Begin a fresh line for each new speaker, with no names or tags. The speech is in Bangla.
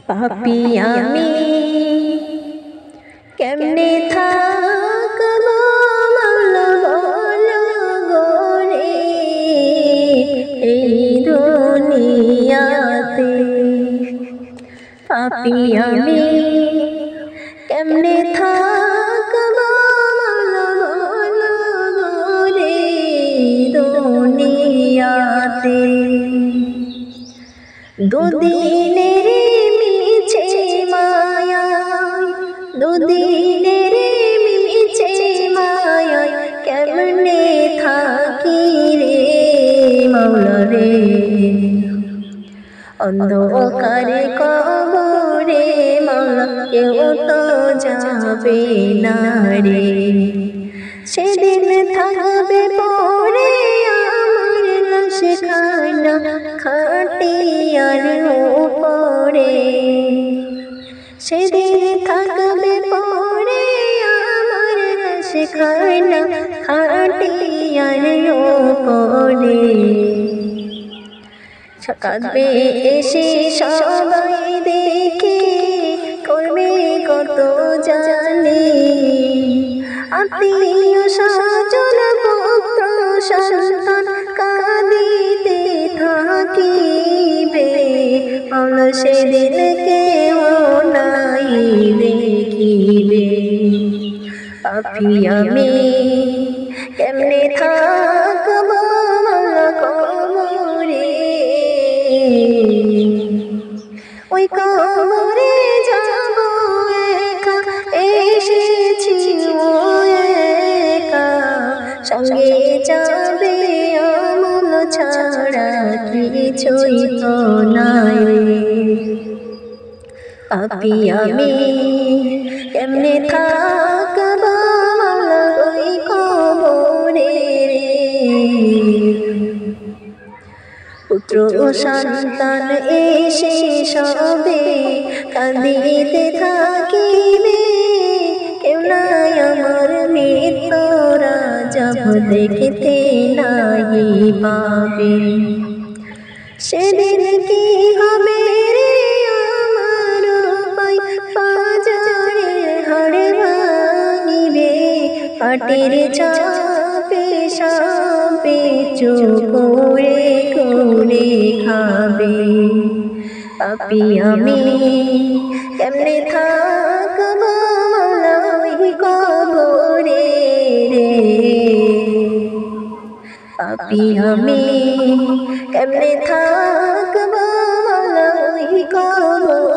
পাপী আমি কেমনে থাকবো মাওলা বলো গো রে এই দুনিয়াতে। পাপী আমি কেমনে থাকবো মাওলা বলো গো রে দুনিয়াতে। দুদিনের মিছে মায়া, দুদিনের মিছে মায়া কেমনে থাকি রে মাওলা রে। অন্ধকারে কবরে মাওলা কেউ তো যাবে না রে। সেদিন থাকবে পরে আমার লাশ খানা খাটিয়ার উপরে। সেদিন থাকবে পরে আমার লাশ খানা খাটিয়ার উপরে। কাঁদবে এসে সবাই দেখে করবে কত জানি। আত্মীয় স্বজন পুত্র সন্তান কাঁদিতে থাকিবে মাওলা সেদিন কেউ নাই দেখিবে। পাপী আমি কেমনে থাকবো মাওলা কবরে। ওই কবরে যাব একা এসেছি একা, সঙ্গে যাবে আমল ছাড়া কিছুই তো নাই রে। পাপী আমি কেমনে থাকবো মাওলা ওই কবরে রে। পুত্র ও সন্তান এসে সবে কাঁদিতে থাকিবে, কেউ নাই আমার মৃত্যুরা যাব দেখতে নাই পাবে। সেদিন কি হবে রে আমার পাই পাজারে হাড় ভাঙিবে, পাটির চাপে সাপে চোখে করে খাবে। পাপী আমি কেমনে থাকবো মাওলা ওই কবরে রে। পাপী আমি কেমনে থাকবো মাওলা ওই কবরে।